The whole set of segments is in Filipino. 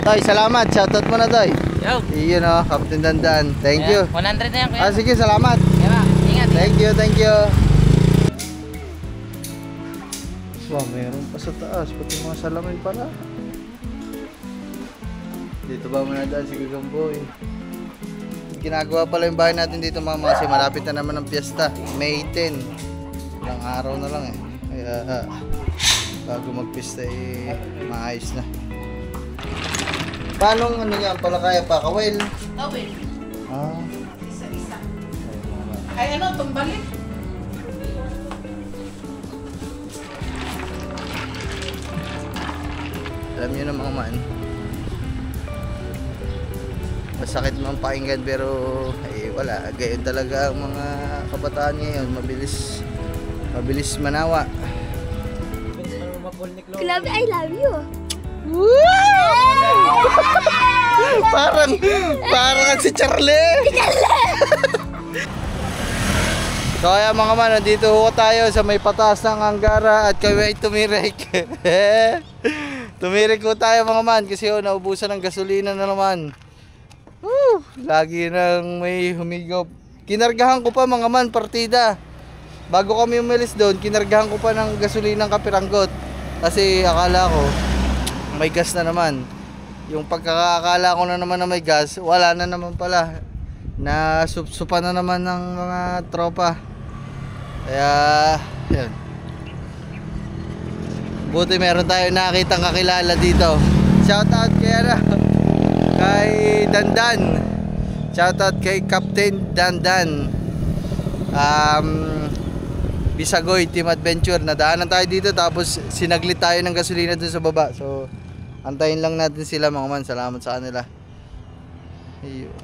Toy, salamat. Shoutout mo na, Toy. Yo. Iyon o, Captain Dandan. Thank you. 100 na yan, kuya. Sige, salamat. Diba? Ingat. Thank you, thank you. Wow, mayroon pa sa taas. Pati mga salamin pala. Dito ba manadaan si Gagamboy? Ginagawa pala yung bahay natin dito mga kasi malapit na naman ang piyesta. May 10. Ilang araw na lang eh. Kaya bago magpista eh maayos na. Paano ano yan? Palakaya pa? Kawel? Kawel. Ah. Isa-isa. Ay ano, tumbalik? Alam nyo na mga man, masakit man pakinggan pero wala, gayon talaga ang mga kabataan ngayon, mabilis manawa. Club, I love you. parang si Charlie. So kaya mga man, dito ho tayo sa may pataas ng Anggara at kami ay tumirik. Tumirik ko tayo mga man kasi naubusan ng gasolina na naman. Lagi nang may humigop. Kinargahan ko pa mga man partida. Bago kami umalis doon, kinargahan ko pa ng gasolina ng Kapiranggot. Kasi akala ko may gas na naman. Yung pagkakakala ko na naman na may gas, wala na naman pala. Na supsupa na naman ng mga tropa. Kaya yun. Buti meron tayo nakitang kakilala dito. Shoutout kay Dandan. Shoutout kay Captain Dandan. Bisagoy Team Adventure. Nadaanan tayo dito tapos sinaglit tayo ng gasolina dun sa baba. So antayin lang natin sila mga man. Salamat sa kanila. Ayun.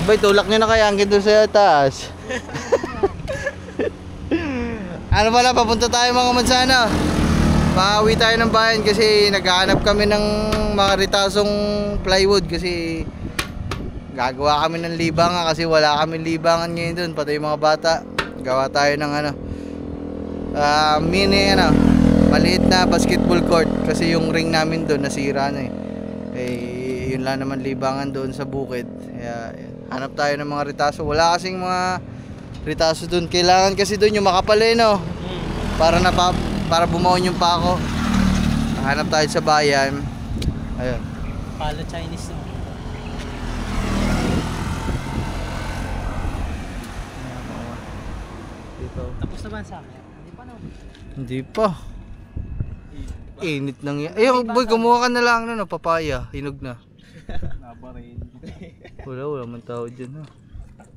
Bay, tulak nyo na kaya hanggang doon sa taas. Ano pala, papunta tayo mga man sa ano. Pauwi tayo ng bayan kasi naghahanap kami ng mga ritasong plywood kasi gagawa kami ng libangan kasi wala kami libangan ngayon doon, pati yung mga bata. Gawa tayo ng ano, maliit na basketball court kasi yung ring namin doon nasira na eh. Yun lang naman libangan doon sa bukid. Kaya hanap tayo ng mga ritaso. Wala kasing mga ritaso doon. Kailangan kasi doon yung makapal no. Para bumawon yung pako. Hanap tayo sa bayan. Ayun. Palo Chinese no. Dito. Tapos naman sa amin. Hindi pa no. Hindi pa. Init nang yan. Ayun, boy, kumuha ka na lang no, papaya. Hinog na. Nabarin. Wala man tao dyan ha.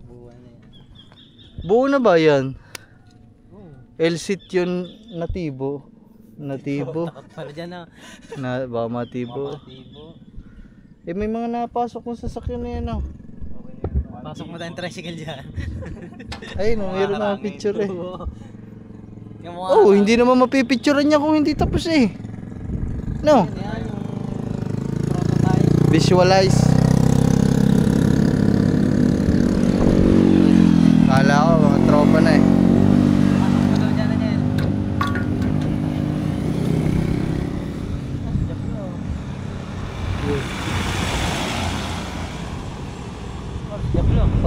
Buwan na yan. Buo na ba yan? Elsit yun natibo. Takot pala dyan na. Baka matibo. May mga napasok kong sasakyan na yan Pasok mo tayong tricycle dyan. Ayun mayroon na picture eh. Oh, hindi naman mapipicturean niya kung hindi tapos eh. No? Yan yung prototype. Visualize. Kala ko mga tropa na eh.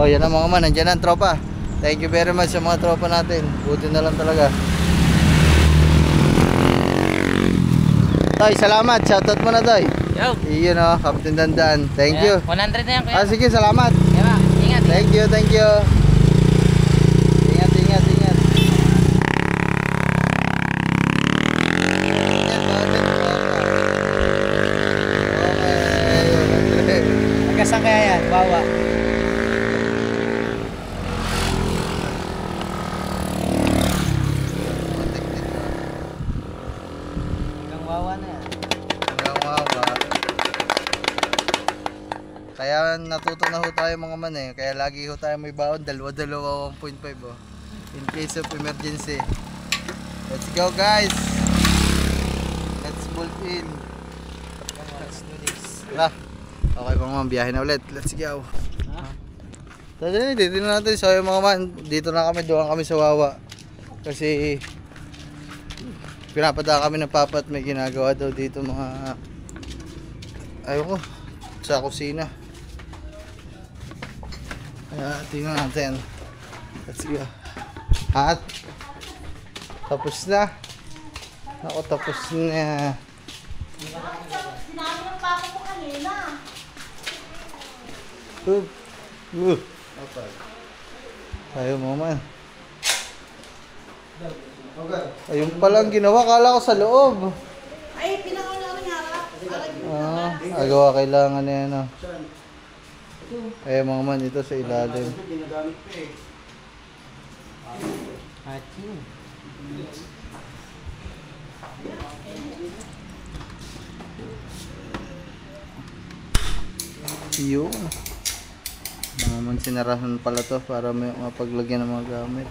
Oh, yan ang mga man, nandiyan ang tropa. Thank you very much sa mga tropa natin. Buti na lang talaga. Toy, salamat. Shoutout mo na, Toy. Yo. Iyon o, Captain Dandan. Thank you. 100 na yan, kuya. Sige, salamat. Diba? Ingat. Thank you, thank you. Ingat. Okay. Hanggang kaya yan? Bawa. Hanggang wawa na yan. Kaya natuto na ho tayo mga man eh. Kaya lagi ho tayo may baon. Dalawa 1.5 oh. In case of emergency. Let's go guys. Let's bolt in. Let's do this. Okay mga man, biyahe na ulit. Let's go. Dito na natin. So yung mga man, dito na kami, doon kami sa Wawa. Kasi Pinapadala kami ng papa at may ginagawa daw dito mga ayoko sa kusina. Kaya tingnan natin. Let's go. At tapos na. Ako tapos na. Sinabi ng papa ko kanina. Ayaw mo man. Ayun palang ginawa. Kala ko sa loob. Ay, pinakauna rin harap. Agawa kailangan na yan. Ayaw mga man ito sa ilalim. Hachi. Yun. Mga man sinarahan pala to para may mapaglagyan ng mga gamit.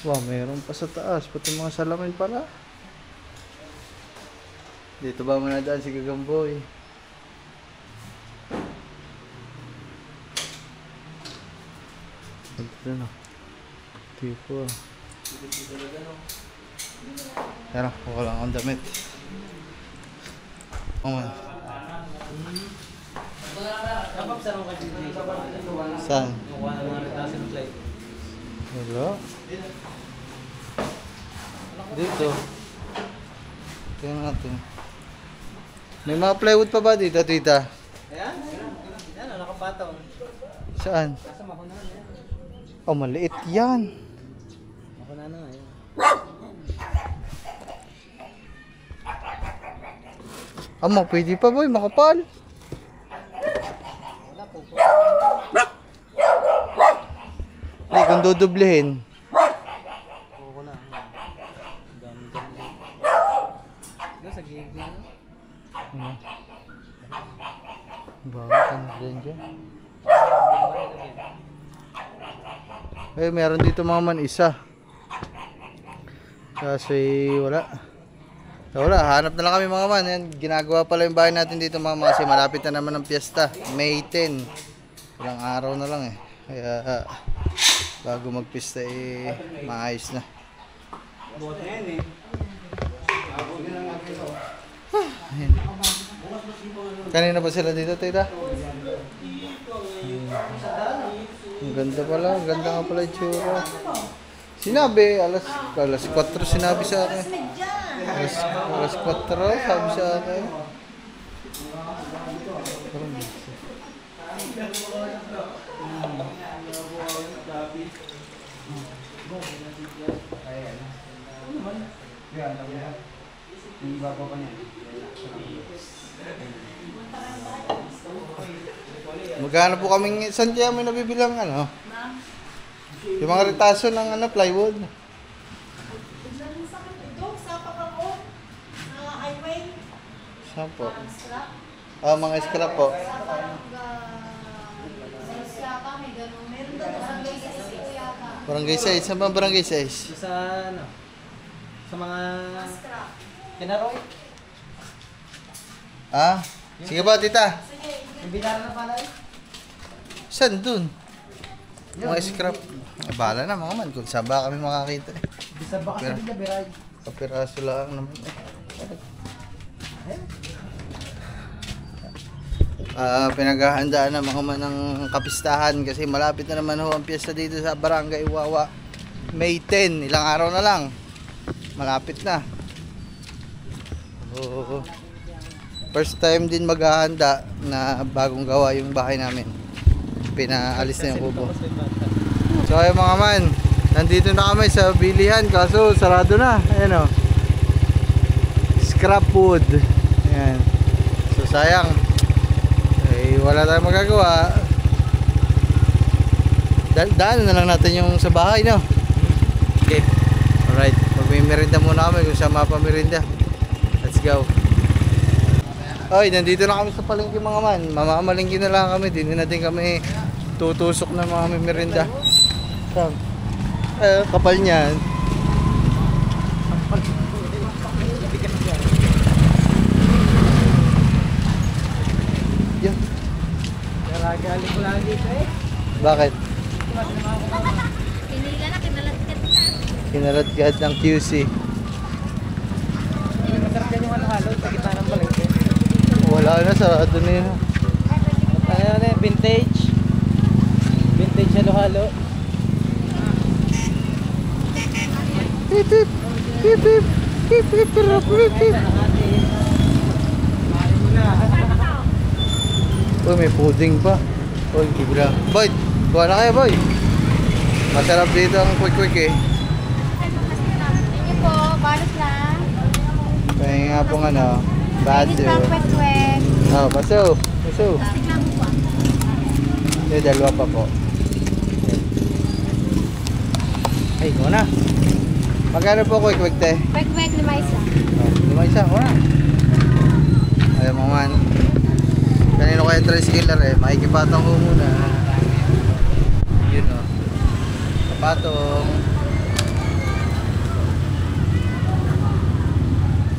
Wow, mayroon pa sa taas. Pati mga salamin pala. Dito ba manadaan si Gagamboy? Ito na. Tipo. Tara, kuha lang akong damit. Oh man. Kapag sarong ka dito. Saan? Kuha ng mga retasin plate. Hello? Dito. Tingnan natin. May mga plywood pa ba dito, tita? Ayan. Yan, nakapatong. Saan? Nasa makuna na yan. Oh, maliit yan. Makuna na, ayan. Amo, pwede pa boy, makapal. Wala po po. Hindi, kung dudublehin. Kuha na. Dami-dami. Doon sa gig na. Bakit ano din dyan? Eh, meron dito mga man isa. Kasi wala. Wala, hanap na lang kami mga man. Yan, ginagawa pala yung bahay natin dito mga man kasi malapit na naman ang piyesta. May 10. Ilang araw na lang eh. Kaya bago magpista eh maayos na. Ayan. Kanina ba sila dito, tita? Ang ganda pala, ang ganda nga pala yung tsura. Sinabi, alas 4 sinabi sa akin. Alas 4 sabi sa akin. Parang busy. Magkano po kaming, saan kaya may nabibilang ano? Yung mga retaso ng ano, plywood. Doon, sa papako. Highway. Saan po? Scrap. Ah, mga scrap po. Sa parang yata, may ganun. Meron doon sa barangay sa Isko yata. Barangay 6. Saan ba barangay 6? Doon sa ano? Sa mga Scrap. kinaroy. Ah? Sige ba, tita? Yung bilara na pala eh. Saan dun? Mga scrap. Ay, bahala na mga man. Kung saan ba kami makakita eh. Bisa baka sa Villa Beray. Kapiraso lang naman eh. Pinaghahandaan na mga man ng kapistahan kasi malapit na naman ho ang piyesta dito sa Barangay Wawa. May 10. Ilang araw na lang. Malapit na. Oo. First time din maghahanda na bagong gawa yung bahay namin. Pinaalis na yung kubo. So ayun mga man, nandito na kami sa bilihan kaso sarado na. Ayan o. Scrap wood. Ayan. So sayang. Eh, wala tayong magagawa. Daan na lang natin yung sa bahay, no? Okay. Alright. Magmimirinda muna kami kung saan mapamirinda. Let's go. Ay, nandito na kami sa palengke mga man. Mamamalengke na lang kami. Hindi na din kami tutusok na mga mimirinda. Saan? Kapal niyan. Yan. Karagaling ko lang dito eh. Bakit? Pinila na, kinalatkat na. Kinaladkad ng QC. Masarap yan yung halo-halo sa gitna ng palengke. Wala na, sarado na yun. Ano yan, vintage. Vintage halo-halo. Hip hip, hip hip, hip hip, hip hip. Uy, may pudding pa. Uy, kibra. Boy, kuha na kayo, boy. Masarap dito ang quick-quick eh. Thank you po, balas lang. Kaya nga pong ano, bado. Kwek-kwek. Oh, baso. Baso. Tignan mo po. Yung dalawa pa po. Ay, kuha na. Magkano po quick-quick te? Kwek-kwek, 5 isa. Oh, lima isa, kuha na. Ayaw mo man. Kanino kayo tricycler eh, makikipatong ko muna. Yun o. Kapatong.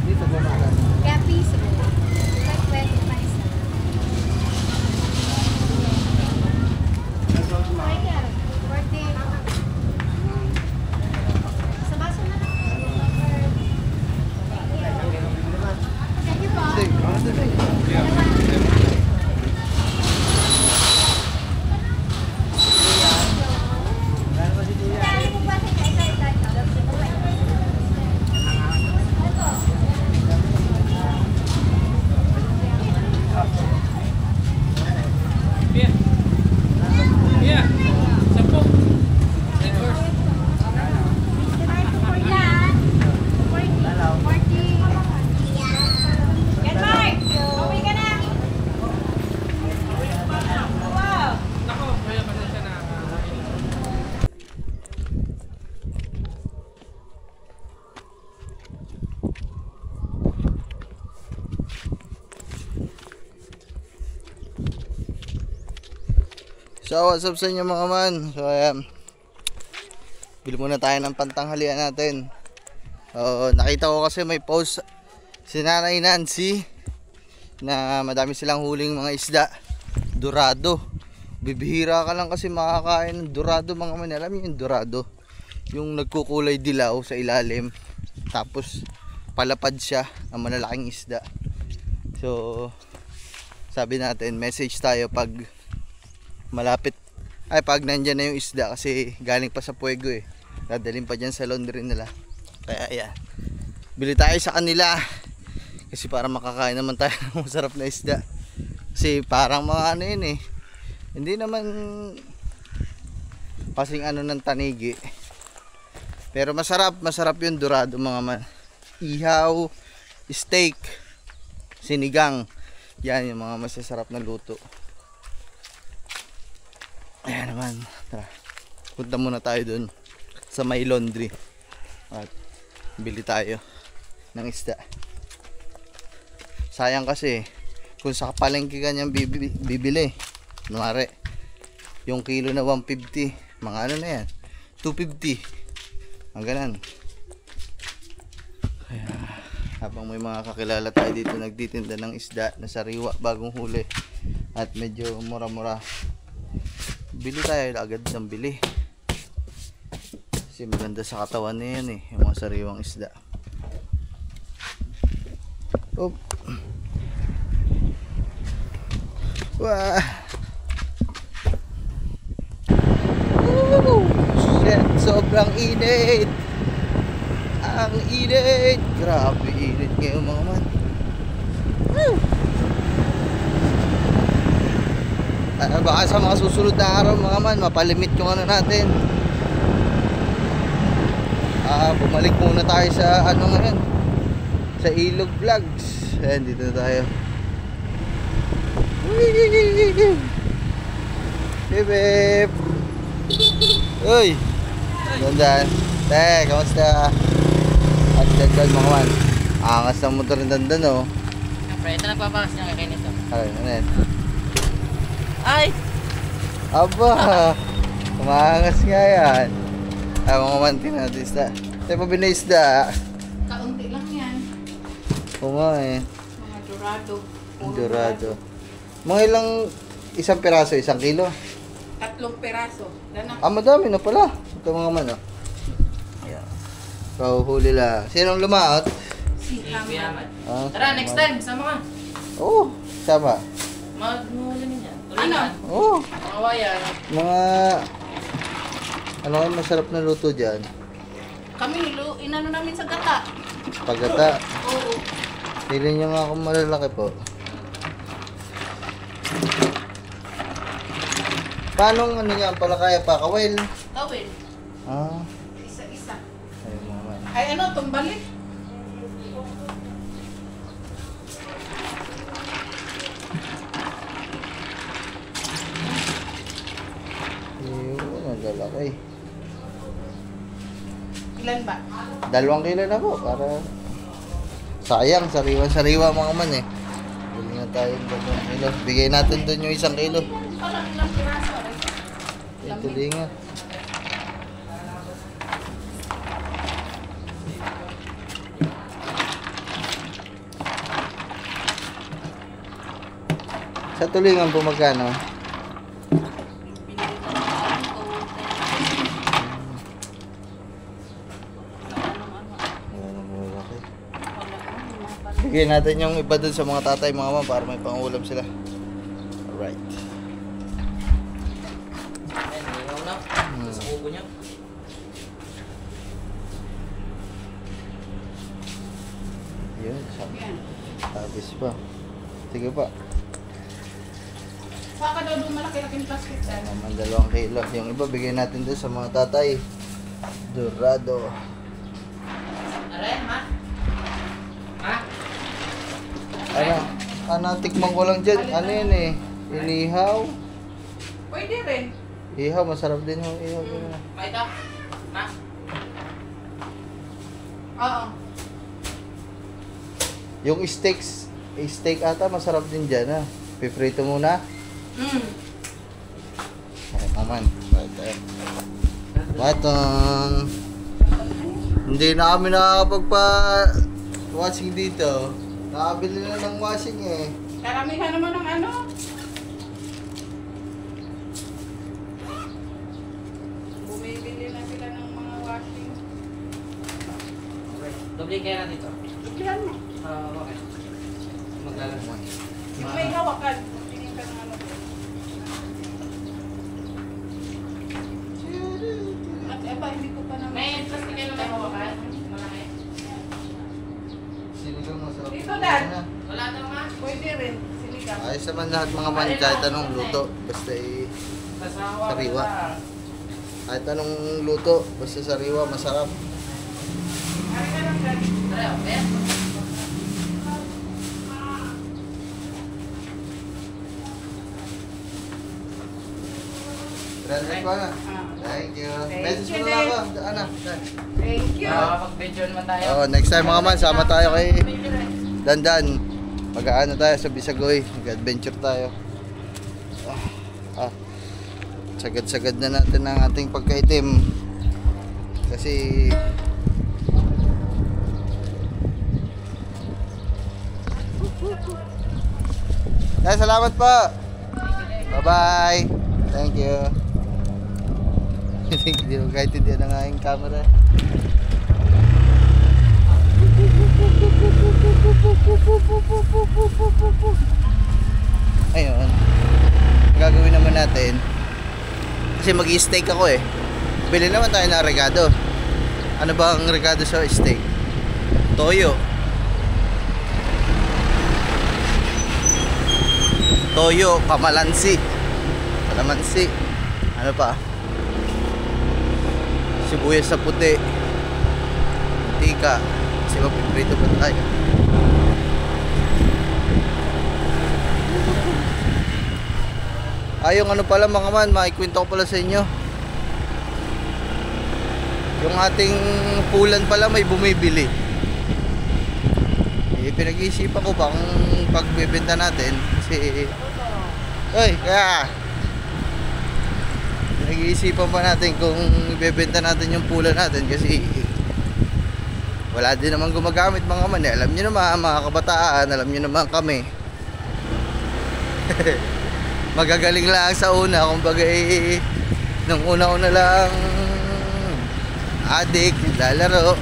Dito po magkano. Kaya piso. Kwek-kwek, 5 isa. Ay, kaya. 40. Sa baso na lang. Thank you po. Sige, ano to sige? So what's up sa inyo mga man. So ayan, bili muna tayo ng pantanghalian natin. Nakita ko kasi may post si Nanay Nancy na madami silang huling mga isda, dorado. Bibihira ka lang kasi makakain ng dorado mga man. Alam niyo yung dorado, yung nagkukulay dilaw sa ilalim, tapos palapad siya ng malalaking isda. So sabi natin message tayo pag malapit, ay pag nandyan na yung isda, kasi galing pa sa Puego eh, dadalhin pa dyan sa laundry nila. Kaya ayan, bili tayo sa kanila kasi para makakain naman tayo ng masarap na isda. Kasi parang mga ano yun eh, hindi naman kasing ano ng tanigi, pero masarap yung dorado mga man. Ihaw, steak, sinigang, yan yung mga masasarap na luto. Ayan naman, tara, punta muna tayo dun sa may laundry at bili tayo ng isda. Sayang kasi kung sa palengke kanyang bibili, kunwari yung kilo na 150, mga ano na yan, 250, ang ganan. Kaya habang may mga kakilala tayo dito nagtitinda ng isda na sariwa, bagong huli at medyo mura-mura, bili tayo agad ng bili kasi maganda sa katawan na yan eh, yung mga sariwang isda. Oop. Wah. Shit, sobrang init. Ang init. Grabe init ngayon mga man. Woo. Baka sa mga susunod na araw mga man, mapalimit yung ano natin. Bumalik muna tayo sa ano ngayon, sa Ilog Vlogs. Ayan, dito na tayo. Bip bip. Uy, dandan. Te, kamusta? At dandan mga man, angas ng motor ng dandan oh. Siyempre, ito nagpapakas niya kay Kenito. Ay, ano yan? Ay! Aba, kumangas nga yan. Ay, mga manti natin isda. Tayo pa binaisda. Kaunti lang yan. Oo nga eh. Mga dorado. Dorado. Mga ilang, isang piraso, 1 kilo? 3 peraso. Dana. Ah, madami na pala. Ito mga man, oh. Ayan. So, huli lang. Sinong lumaot? Si Hamad. Ah, Tara, next time, sama ka. Oo, sama. Magmuli niya. Ano? Tulingan. Oo, Mga wayan. mga... Ano kayo masarap na luto dyan? Kami, inano namin sa gata. Pagata. Oo. Pili nyo nga kung malalaki po. Paano ano yan? Palakaya pa? Kawel? Tawin. Ah, Isa-isa. ayun mga man. Ay ano, tumbalik. Ayun, ang lalaki. Ilan ba? 2 kilo na po para sayang, sariwa-sariwa mga man eh. Bili nga tayo ng 2 kilo. Bigay natin doon yung 1 kilo. Parang ilang piraso. Ito din nga. Sa tulingan po magkano? Bigyan natin yung iba dun sa mga tatay mga mama para may pangulam sila. Alright. Ayan, ilaw na. Sa kubo niya. Yun, Yan. tabis pa. Sige pa. Saka daw doon malaki-laking plastic dyan. Naman 2 kilo. Yung iba bigyan natin dun sa mga tatay. Dorado. Aray, ma? Ha? Ano, tikman ko lang dyan. Ano yun eh? Inihaw. Pwede rin. Ihaw, masarap din yung ihaw. Ma, ito? Ma? Oo. Yung steak ata masarap din dyan ha. Piprito muna. Ay, naman. Batong. Hindi na kami nakakapagpa-washing dito. Nakabili na ng washing eh. Karamihan naman ng ano. Bumibili na sila ng mga washing. Doble kaya natin ito. Ilan mo? Okay. Maglalagay. Yung may hawakan. Tingin ka ng ano. At eba, hindi ko pa naman. May plastic kayo na may hawakan. Malaki. Sinigang masarap. Dito, Dad. Wala daw, ma? Pwede rin. Sinigang. Ayos naman lahat mga man kahit anong luto. Basta Sasawa. Sariwa. Kahit anong luto. Basta sariwa, masarap. Ari ka lang, Dad. Tara, okay? Relax pa na. Thank you. Message mo na ako. Ana. Thank you. Mag-video naman tayo. Oh, next time mga man, sama tayo kay Dandan. Mag-aano tayo sa Bisagoy. Mag-adventure tayo. Sagad-sagad na natin ang ating pagkaitim. Kasi salamat po. Bye-bye. Thank you. Hindi ko kahit hindi na nga yung camera. Ayun. Gagawin naman natin. Kasi mag-i-steak ako eh. Bili naman tayo ng regado. Ano ba ang regado sa steak? Toyo. Toyo, kamalansi. Kalamansi. Ano pa? Sibuyas sa puti. Mantika. Kasi mapiprito pa tayo. Yung ano pala mga man, maikwento ko pala sa inyo. Yung ating pulan pala may bumibili. Pinag-iisipan ko pa kung pagbebenta natin kasi kaya pinag-iisipan pa natin kung ibebenta natin yung pulan natin kasi wala din naman gumagamit mga man. Alam niyo naman mga kabataan, alam niyo naman kami. magagaling lang sa una. Kumbaga nung una-una lang adik, lalaro,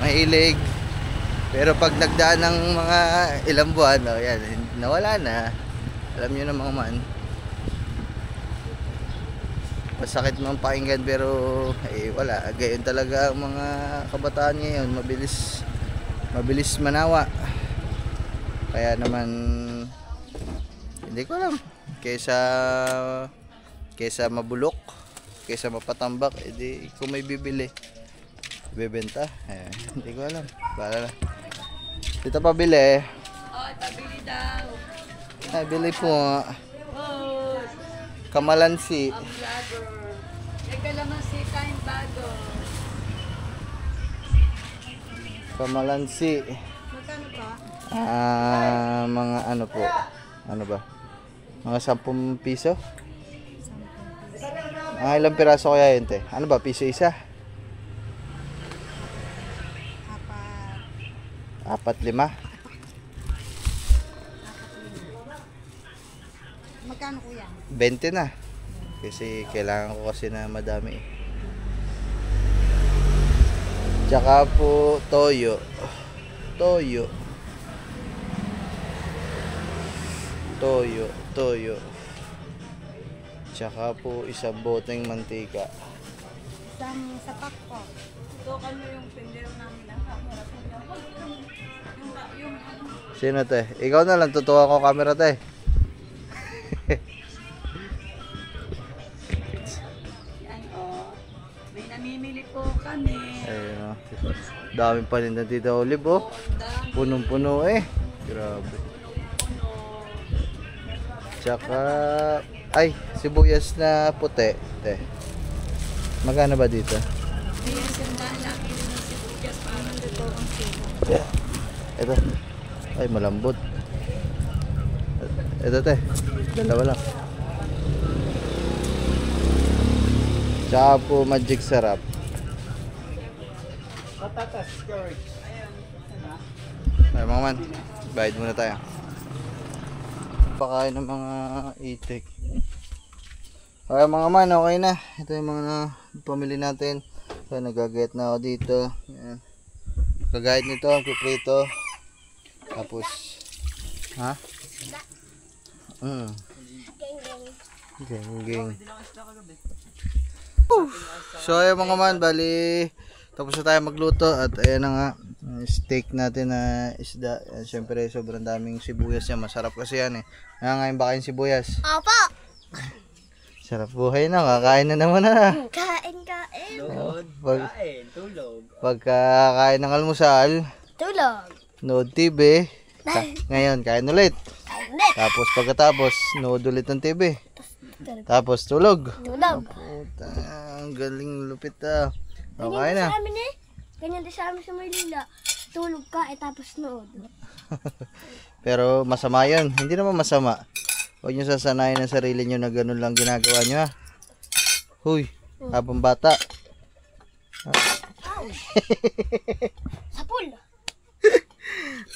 mahilig. Pero pag nagdaan ng mga ilang buwan, yan, nawala na. Alam nyo na mga man. Masakit man pakinggan pero wala. Gayon talaga ang mga kabataan ngayon. Mabilis manawa. Kaya naman hindi ko alam. Kaysa mabulok, kaysa mapatambak, edi kung may bibili, bebenta. Hindi ko alam. Bahala na. Dito pabili. Ay, pabili daw. Ay, bili po. Oh, Kamalansi. ang vlogger. May kalamansi tayong bago. Kamalansi. Magkano pa? Mga ano po. Ano ba? Mga 10 piso? Ilang piraso kaya yun, te? Ano ba? Piso isa? Apat, 5? Magkano kuya? 20 na. Kasi kailangan ko kasi na madami. Tsaka po toyo. Toyo. Tsaka po isang boteng mantika. Isang sapak po. Tukan mo yung pinder namin ng camera. Yung Sino, te? Ikaw na lang, tutuwa ko camera, te. yan o. May namimili po kami. Ayun, daming paninda dito, Olive, oh. Dami. Punong-puno eh. Grabe. Tsaka, ay, sibuyas na puti, te. Magkano ba dito? May sandaan lang kilo ng sibuyas para dito ang kilo. Ito. Ay, malambot. Ito, te. Dalawa lang. Tsaka po magic sarap. Ay, mga man. Bayad muna tayo. Pakain ng mga itik. Okay, mga man. Okay na. Ito yung mga pamili natin. So, nagagayat na ako dito. Ayan. Kagayat nito. Piprito. Tapos, ha? Geng. So ayun mga man, bali tapos na tayo magluto at ayan na nga steak natin na isda. Ayan, syempre sobrang daming sibuyas yan, masarap kasi yan eh. Nangangain ba kayong sibuyas? Opo! Sarap buhay na, kakain na naman na. Kain. Tulog. Pagkakain ng almusal, Tulog. nood TV. Ngayon, kain ulit. Kain ulit. Tapos pagkatapos, nood ulit ng TV. Tapos tulog. Tulog. Puta, ang galing lupit ah. Okay Ganyan din na. sa amin eh. Ganyan din sa amin sa Maynila. Tulog ka tapos nood. Pero masama yun. Hindi naman masama. Huwag nyo sasanayin ang sarili nyo na ganun lang ginagawa nyo ha. Huy, habang bata. Sapul.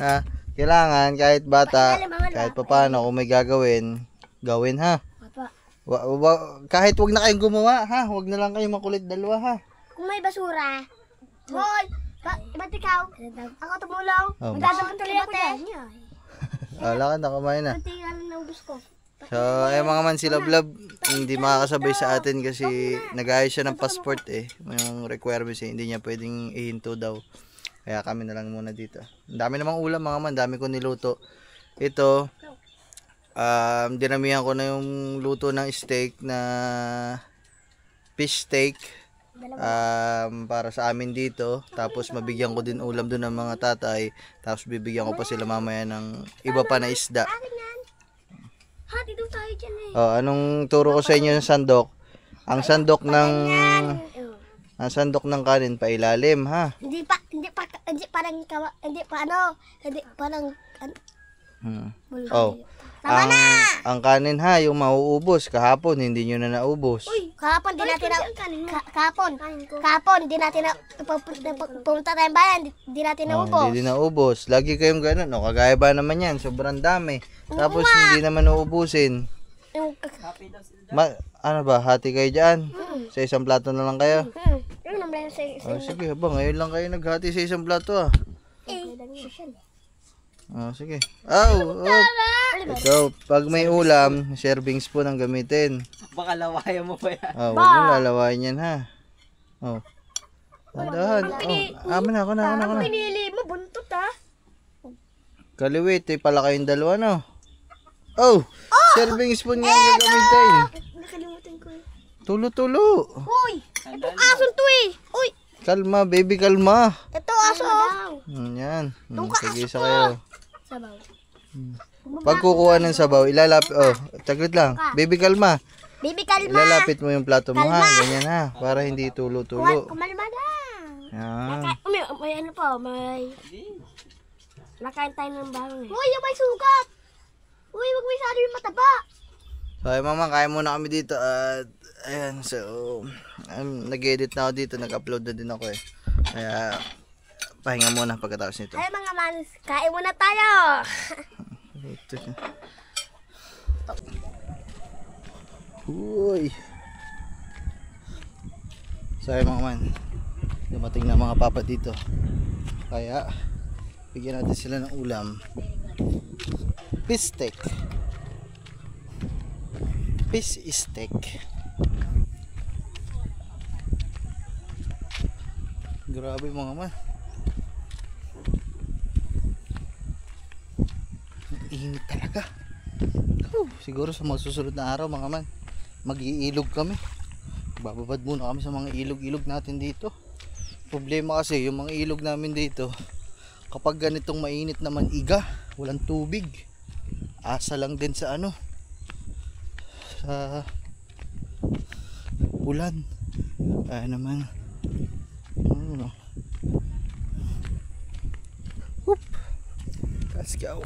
Ha? Kailangan kahit bata, kahit papano kung may gagawin, gawin ha. Papa. Kahit wag na kayong gumawa ha. Huwag na lang kayong makulit dalawa ha. Kung may basura. Hoy! Ba't ikaw? Ako tumulong. Oh, Magdadamot tuloy ako dyan. Wala ka na, kumain na. Kunti nga lang naubos ko. So, ay mga man, si Love hindi makakasabay sa atin kasi nag-ayos siya ng passport eh. Yung requirements eh, hindi niya pwedeng ihinto daw. Kaya kami na lang muna dito. Ang dami namang ulam mga man, dami ko niluto. Ito, dinamihan ko na yung luto ng steak na fish steak. Para sa amin dito. Tapos mabigyan ko din ulam doon ng mga tatay. Tapos bibigyan ko pa sila mamaya ng iba pa na isda. Ha, dito tayo dyan eh. Oh, anong turo ko sa inyo ng sandok? Ang sandok ng kanin pa ilalim, ha? Hindi parang Oh. Ang kanin ha, yung mauubos kahapon, hindi nyo na naubos. Kahapon din natin kahapon din natin pumunta tayong bayan, di natin naubos. Hindi din naubos. Lagi kayong ganun, no? Kagaya ba naman yan, sobrang dami. Tapos hindi naman nauubusin. Yung, Ano ba, hati kayo dyan? Sa isang plato na lang kayo? Yung naman sa Oh, sige, ba, ngayon lang kayo naghati sa isang plato ah. Oh, sige. Oh. Ito, pag may ulam, serving spoon ang gamitin. Baka lawayan mo pa yan. Oh, huwag mo lalawain yan ha. Oh. Tandahan. Oh, amin ako na. pinili mo, buntot ha. Kaliwit, pala kayong dalawa no. Oh, serving spoon yung gagamitin. Nakalimutan ko. Tulo-tulo. Uy! Itong aso to eh. Uy! Kalma, baby, kalma. Ito aso. Yan. Sige sa kayo. Sabaw. Pag kukuha ng sabaw, ilalapit. Oh, saglit lang. Baby, kalma. Baby, kalma. Ilalapit mo yung plato mo ha. Ganyan ha. Para hindi tulo-tulo. Kumalma lang. Yan. May ano pa, may... Nakain tayo ng bawang eh. Uy, yung may sugat. Uy, wag may salo yung mataba. So, ay mama, kaya muna kami dito at ayan, so nag-edit na ako dito, nag-upload na din ako eh. Kaya pahinga muna pagkatapos nito. Ay mga manis, kain muna tayo. Uy. So ay mga man, dumating na mga papa dito. Kaya bigyan natin sila ng ulam. Fish steak. Fish steak. Grabe mga man. Init talaga. Siguro sa mga susunod na araw mga man, mag-iilog kami. Bababad muna kami sa mga ilog-ilog natin dito. Problema kasi yung mga ilog namin dito, kapag ganitong mainit naman iga, walang tubig. Asa lang din sa ano, sa ulan. Kaya naman ano, whoop, let's go.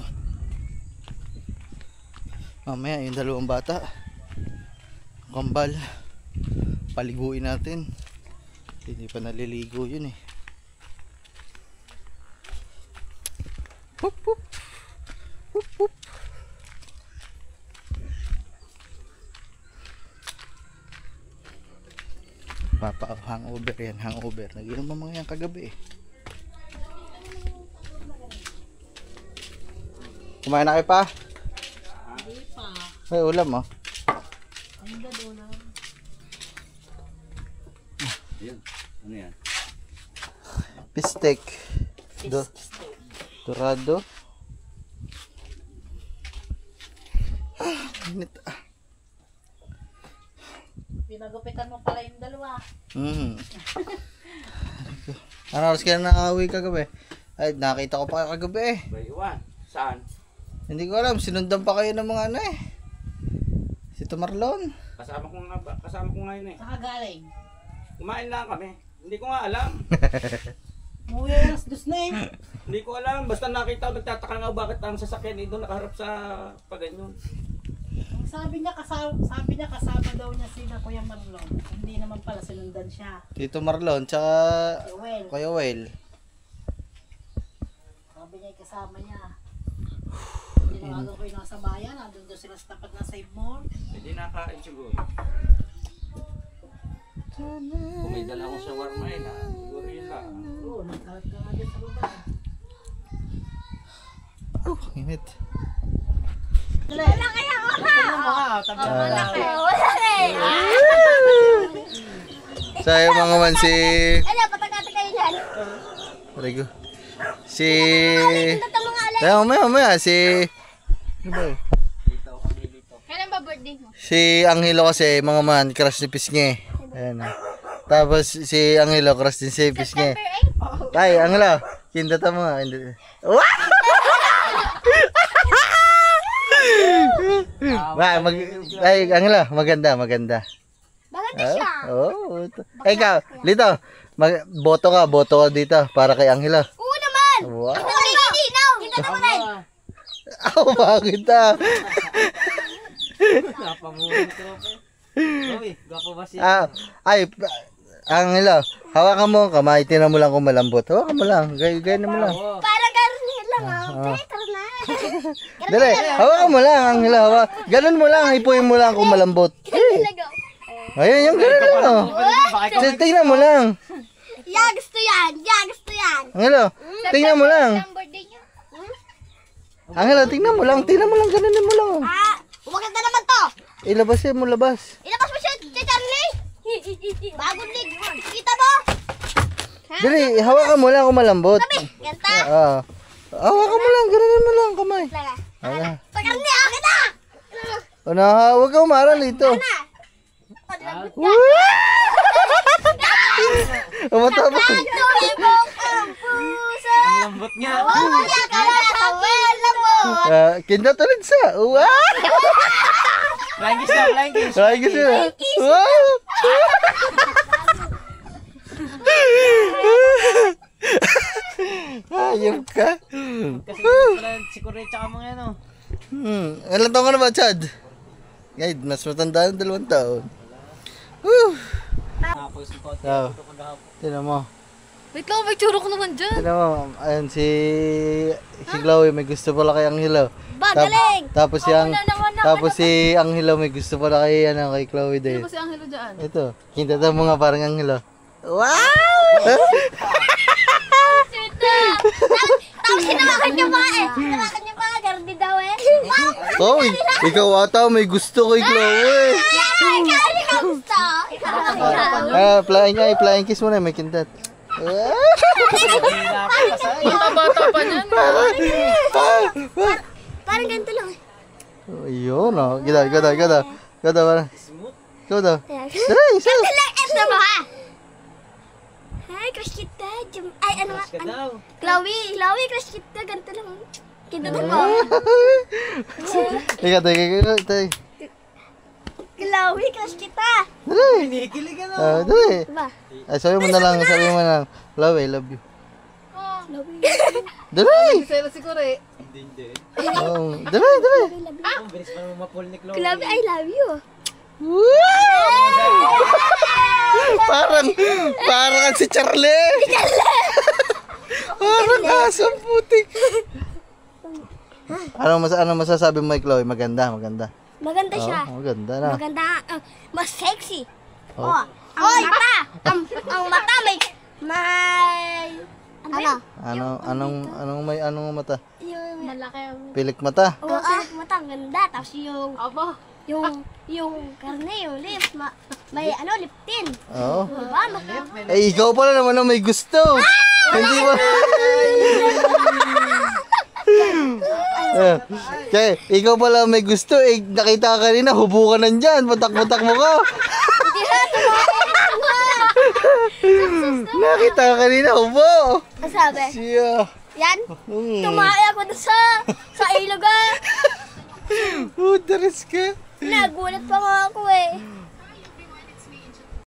Mamaya yung dalawang bata, kambal, paliguin natin. Hindi pa naliligo yun eh. Whoop, whoop. Whoop, whoop. Papa, hangover yan, hangover. Nag-inom ang mga yan kagabi eh. Kumain na kayo pa? Hindi pa. May ulam oh. Ang gano'n. Yan. Ano yan? Pistek. Dorado. Init ah. Pinagupitan mo pala yung dalawa. Ano oras kaya nakauwi kagabi? Ay, nakita ko pa kayo kagabi eh. Bayuan. Saan? Hindi ko alam, sinundan pa kayo ng mga ano eh. Si Tomarlon. Kasama ko nga yun eh. Saka galing. Kumain lang kami. Hindi ko nga alam. Umuwi alas 2 na eh. Hindi ko alam. Basta nakita ko, nagtataka nga bakit ang sasakyan doon nakaharap sa paganyon. Ang sabi niya kasama daw niya sina Kuya Marlon. Hindi naman pala sinundan siya. Tito Marlon, tsaka Well, Kuya Well. sabi niya kasama niya. Tinawagan ko yung nasa bayan. Nandun daw sila sa tapat ng Save Mall. Hindi nakain siguro. Kung may dala akong shawarma eh na, siguro yun lang. Oo, nagkalat ka nga din sa baba. Init. Wala kaya ako ha. Wala Wala eh. So yung mga man si... Ano, patakata kayo dyan. Rigo. Si... Tata mga alay. Kaya umaya si... Ano ba eh? Kailan ba birthday mo? Si Angelo kasi mga man, crush ni Pisnge. Ayan ah. Tapos si Angelo, crush din si Pisnge. Tay, Angelo, kindata mo nga. Ay, Angelo, maganda. Maganda siya. Oh. Ikaw, Lito, boto ka dito para kay Angelo. Oo naman. Wow. Nalilinaw. Kita naman ay. Oh, bakit ah? Napamuhin ko pa. Uy, gwapo ba siya? Angelo, hawakan mo kamay, tinan mo lang kung malambot. Hawakan mo lang, gaya mo lang. Parang garnir lang ah. Okay, tara na. Dali, hawakan mo lang, ang hilawa. Ganun mo lang, hipuin mo lang kung malambot. Ayun, yung ganun lang, oh. Tingnan mo lang. Yeah, gusto yan. Yeah, gusto yan. Angelo, tingnan mo lang. Angelo, tingnan mo lang, ganunin mo lang. Ah, maganda naman to. Ilabas mo, labas. Ilabas mo siya, Charlie. Bagong lig. Kita mo? Dali, hawakan mo lang kung malambot. Ganta. Hawakan mo lang, ganunin mo lang, kamay. Laga. Ala. Pagkarni, akin na. Huwag ka umaral ito. Matapos. Tulibong ang puso. Ang lambot nga. Wala ka na sa lambot. Kindat ulit sa. Wow! Flying kiss na, flying kiss. Ay, gusto na. Wow! Ayop ka. Kasi pala si Corey tsaka mga ano. Ilan taon ka na ba, Chad? Guide, mas matanda ng 2 taon. Woo! Tapos yung konti Oh. ito kagahapon. Tinan mo. Wait lang, may tsuro ko naman dyan. Tinan mo. Ayun, si Chloe may gusto pala kay Angelo. Galing. Tapos si Angelo may gusto pala kay, kay Chloe din. Ano ba si Angelo dyan? Ito, kinta mo nga parang Angelo. Wow! Tapos sinawakan niya pa eh. Sinawakan niya pa. Gardi daw eh. Oh, ikaw ata may gusto kay Chloe. Ikaw gusto. Flying kiss mo na, may kintat. Bata pa niyan. Parang ganito lang eh. Ayun, oh. Gada, parang. Ikaw daw. Dali, isa. Ito mo ha. Hi, crush kita. Ay, ano nga? Ka daw. Chloe, crush kita. Ganito lang. Kinto mo. Ikaw, tayo. Chloe, crush kita. Pinikilig ano. Dali. Ba? Ay, sabi mo na lang. Chloe, I love you. Chloe. Dali. Sa'yo si Kore. Hindi. Oh, dali. Ang bilis pa naman mapul ni Chloe. Chloe, I love you. Parang si Charlie. Parang asong putik. Ano masasabi mo kay Chloe? Maganda. Maganda siya. Maganda na. Maganda. Mas sexy. Oh. Ang mata. Ang mata may... Ano? Anong mata? Yung... Malaki ang... Pilik mata. Oo, ang mata. Ang ganda. Tapos yung... Aba. Yung karne, yung lips. May lip tint. Oo. Diba? Eh, ikaw pala naman ang may gusto. Hindi ba? Kaya, ikaw pala may gusto. Eh, nakita ka kanina, hubo ka nandyan. Patak-patak mo ka. Nakita ka kanina, hubo. Ang sabi? Siya. Yan. Tumaya ako doon sa ilog ah. Daris ka. Nagulat pa nga ako eh.